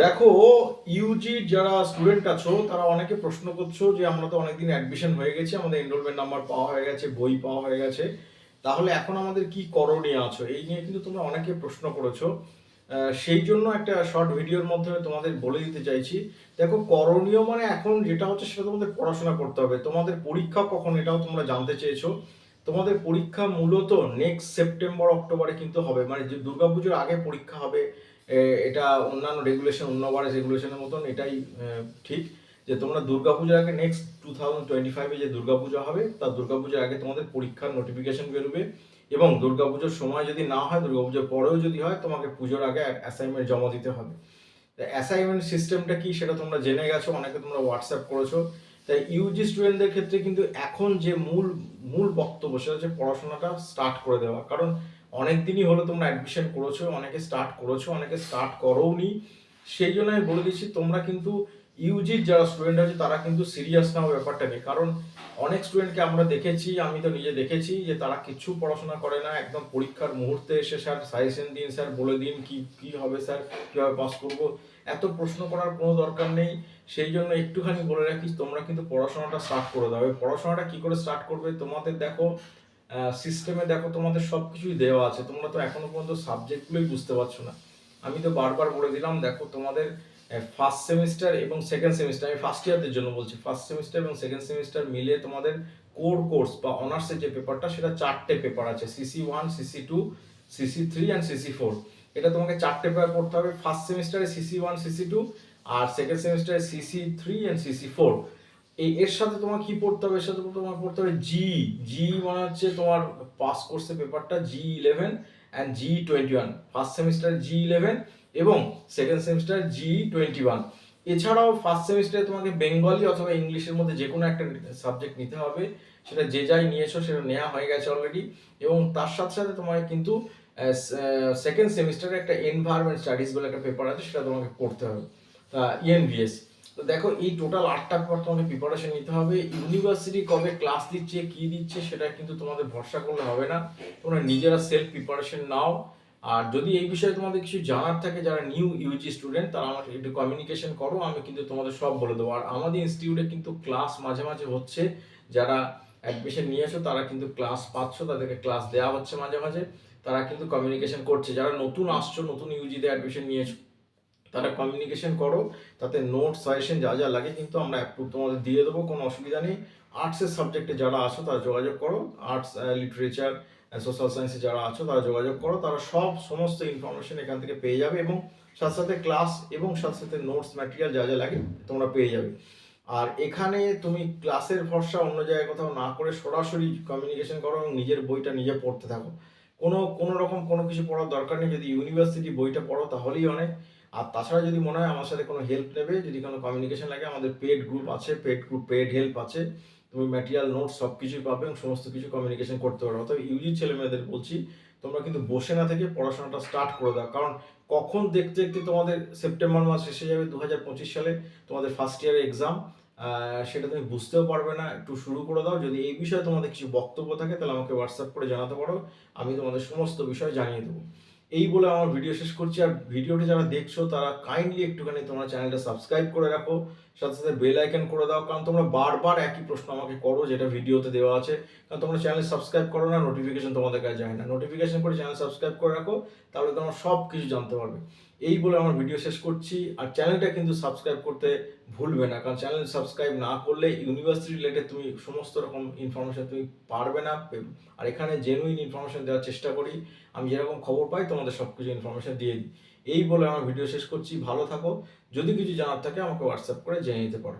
দেখো, ইউজি যারা স্টুডেন্ট আছো তারা অনেকে প্রশ্ন করছো যে আমরা তো অনেকদিন অ্যাডমিশন হয়ে গেছে, আমাদের এনরোলমেন্ট নাম্বার পাওয়া হয়ে গেছে, বই পাওয়া হয়ে গেছে, তাহলে এখন আমাদের কি করণীয় আছে এই নিয়ে কিন্তু তোমরা অনেকে প্রশ্ন করেছো। সেই জন্য একটা শর্ট ভিডিওর মাধ্যমে তোমাদের বলে দিতে চাইছি। দেখো, করণীয় মানে এখন যেটা হচ্ছে সেটা তোমাদের পড়াশোনা করতে হবে। তোমাদের পরীক্ষা কখন এটাও তোমরা জানতে চেয়েছো। তোমাদের পরীক্ষা মূলত নেক্সট সেপ্টেম্বর অক্টোবরে কিন্তু হবে, মানে যে দুর্গাপুজোর আগে পরীক্ষা হবে। এটা অন্যান্য রেগুলেশন, অন্যবারের রেগুলেশনের মতন এটাই ঠিক যে তোমরা দুর্গাপূজার আগে নেক্সট 2025-এ যে দুর্গাপূজা হবে তার দুর্গাপূজার আগে তোমাদের পরীক্ষার নোটিফিকেশন বেরোবে। এবং দুর্গাপুজোর সময় যদি না হয়, দুর্গাপুজোর পরেও যদি হয়, তোমাকে পুজোর আগে অ্যাসাইনমেন্ট জমা দিতে হবে। অ্যাসাইনমেন্ট সিস্টেমটা কি সেটা তোমরা জেনে গেছো, অনেকে তোমরা হোয়াটসঅ্যাপ করেছো। তাই ইউজি স্টুডেন্টদের ক্ষেত্রে কিন্তু এখন যে মূল মূল বক্তব্য সেটা হচ্ছে পড়াশোনাটা স্টার্ট করে দেওয়া। কারণ অনেক দিনই হলো তোমরা অ্যাডমিশন করেছো, অনেকে স্টার্ট করেছো, অনেকে স্টার্ট করোনি। সেই জন্য আমি বলে দিচ্ছি, তোমরা কিন্তু ইউজির যারা স্টুডেন্ট আছে তারা কিন্তু সিরিয়াস নাও ব্যাপারটা নেই। কারণ অনেক স্টুডেন্টকে আমরা দেখেছি, আমি তো নিজে দেখেছি যে তারা কিছু পড়াশোনা করে না, একদম পরীক্ষার মুহূর্তে এসে স্যার সাজেশন দিন, স্যার বলে দিন কি কি হবে, স্যার কীভাবে পাস করবো, এত প্রশ্ন করার কোনো দরকার নেই। সেই জন্য একটুখানি বলে রাখি, তোমরা কিন্তু পড়াশোনাটা স্টার্ট করে দাও। পড়াশোনাটা কি করে স্টার্ট করবে, তোমাদের দেখো সিস্টেমে দেখো তোমাদের সব কিছুই দেওয়া আছে। তোমরা তো এখনো পর্যন্ত সাবজেক্টগুলোই বুঝতে পারছো না। আমি তো বারবার বলে দিলাম, দেখো তোমাদের ফার্স্ট সেমিস্টার এবং সেকেন্ড সেমিস্টার, আমি ফার্স্ট ইয়ারদের জন্য বলছি, ফার্স্ট সেমিস্টার এবং সেকেন্ড সেমিস্টার মিলে তোমাদের কোর কোর্স বা অনার্সের যে পেপারটা সেটা 4টে পেপার আছে, CC1, CC2, CC3 and CC4। এটা তোমাকে 4টে পেপার পড়তে হবে। ফার্স্ট সেমিস্টারে CC1, CC2, আর সেকেন্ড সেমিস্টারে CC3 অ্যান্ড CC4। এর সাথে তোমার কি পড়তে হবে, এর সাথে তোমার পড়তে হবে জি। জি মানে হচ্ছে তোমার পাস কোর্সের পেপারটা G11 and G21। First semester G11 এবং সেকেন্ড সেমিস্টার G21। এছাড়াও ফার্স্ট সেমিস্টারে তোমাকে বেঙ্গলি অথবা ইংলিশের মধ্যে যে কোনো একটা সাবজেক্ট নিতে হবে। সেটা যে যাই নিয়েছো সেটা নেওয়া হয়ে গেছে অলরেডি। এবং তার সাথে সাথে তোমাকে কিন্তু সেকেন্ড সেমিস্টারে একটা এনভায়রনমেন্ট স্টাডিজ বলে একটা পেপার আছে, সেটা তোমাকে পড়তে হবে, ENVS। তো দেখো, এই টোটাল 8টা পেপার তোমাকে প্রিপারেশন নিতে হবে। ইউনিভার্সিটি কবে ক্লাস দিচ্ছে কি দিচ্ছে সেটা কিন্তু তোমাদের ভরসা করলে হবে না, তোমরা নিজেরা সেলফ প্রিপারেশন নাও। আর যদি এই বিষয়ে তোমাদের কিছু জানার থাকে, যারা নিউ ইউজি স্টুডেন্ট, তারা আমাকে একটু কমিউনিকেশন করো, আমি কিন্তু তোমাদের সব বলে দেবো। আর আমাদের ইনস্টিটিউটে কিন্তু ক্লাস মাঝে মাঝে হচ্ছে, যারা অ্যাডমিশন নিয়েছো তারা কিন্তু ক্লাস পাচ্ছ, তাদেরকে ক্লাস দেওয়া হচ্ছে মাঝে মাঝে, তারা কিন্তু কমিউনিকেশন করছে। যারা নতুন আসছো, নতুন ইউজিতে অ্যাডমিশন নিয়েছো, তারা কমিউনিকেশন করো, তাতে নোট সাজেশন যা যা লাগে কিন্তু আমরা অ্যাপ্রুভ তোমাদের দিয়ে দেবো, কোনো অসুবিধা নেই। আর্টসের সাবজেক্টে যারা আছো তারা যোগাযোগ করো, আর্টস, লিটারেচার, সোশ্যাল সায়েন্সে যারা আছো তারা যোগাযোগ করো, তারা সমস্ত ইনফরমেশন এখান থেকে পেয়ে যাবে। এবং সাথে সাথে ক্লাস এবং সাথে সাথে নোটস ম্যাটেরিয়াল যা যা লাগে তোমরা পেয়ে যাবে। আর এখানে তুমি ক্লাসের ভরসা অন্য জায়গায় কোথাও না করে সরাসরি কমিউনিকেশন করো এবং নিজের বইটা নিজে পড়তে থাকো। কোনো রকম কোনো কিছু পড়ার দরকার নেই, যদি ইউনিভার্সিটি বইটা পড়ো তাহলেই অনেক। আর তাছাড়া যদি মনে হয় আমার সাথে কোনো হেল্প নেবে, যদি কোনো কমিউনিকেশন লাগে, আমাদের পেড গ্রুপ আছে, পেড হেল্প আছে, তুমি ম্যাটেরিয়াল নোটস সব কিছুই পাবে এবং সমস্ত কিছু কমিউনিকেশন করতে পারো। অর্থাৎ ইউজি ছেলে মেয়েদের বলছি, তোমরা কিন্তু বসে না থেকে পড়াশোনাটা স্টার্ট করে দাও। কারণ কখন দেখতে দেখতে তোমাদের সেপ্টেম্বর মাস এসে যাবে 2025 সালে, তোমাদের ফার্স্ট ইয়ারের এক্সাম, সেটা তুমি বুঝতেও পারবে না। একটু শুরু করে দাও। যদি এই বিষয়ে তোমাদের কিছু বক্তব্য থাকে তাহলে আমাকে হোয়াটসঅ্যাপ করে জানাতে পারো, আমি তোমাদের সমস্ত বিষয় জানিয়ে দেবো। এই বলে আমার ভিডিও শেষ করছি। আর ভিডিওটি যারা দেখছো তারা কাইন্ডলি একটুখানি তোমার চ্যানেলটা সাবস্ক্রাইব করে রাখো, সাথে সাথে বেল আইকন করে দাও। কারণ তোমরা বারবার একই প্রশ্ন আমাকে করো যেটা ভিডিওতে দেওয়া আছে, কারণ তোমরা চ্যানেল সাবস্ক্রাইব করো না, নোটিফিকেশন তোমাদের কাছে যায় না। নোটিফিকেশন করে চ্যানেল সাবস্ক্রাইব করে রাখো, তাহলে তোমরা সব কিছু জানতে পারবে। এই বলে আমার ভিডিও শেষ করছি। আর চ্যানেলটা কিন্তু সাবস্ক্রাইব করতে ভুলবে না, কারণ চ্যানেল সাবস্ক্রাইব না করলে ইউনিভার্সিটি রিলেটেড তুমি সমস্ত রকম ইনফরমেশন তুমি পারবে না। আর এখানে জেনুইন ইনফরমেশন দেওয়ার চেষ্টা করি, আমি যেরকম খবর পাই তোমাদের সব কিছু ইনফরমেশন দিয়ে দিই। এই বলে আমার ভিডিও শেষ করছি। ভালো থাকো, যদি কিছু জানার থাকে আমাকে হোয়াটসঅ্যাপ করে জেনে নিতে পারো।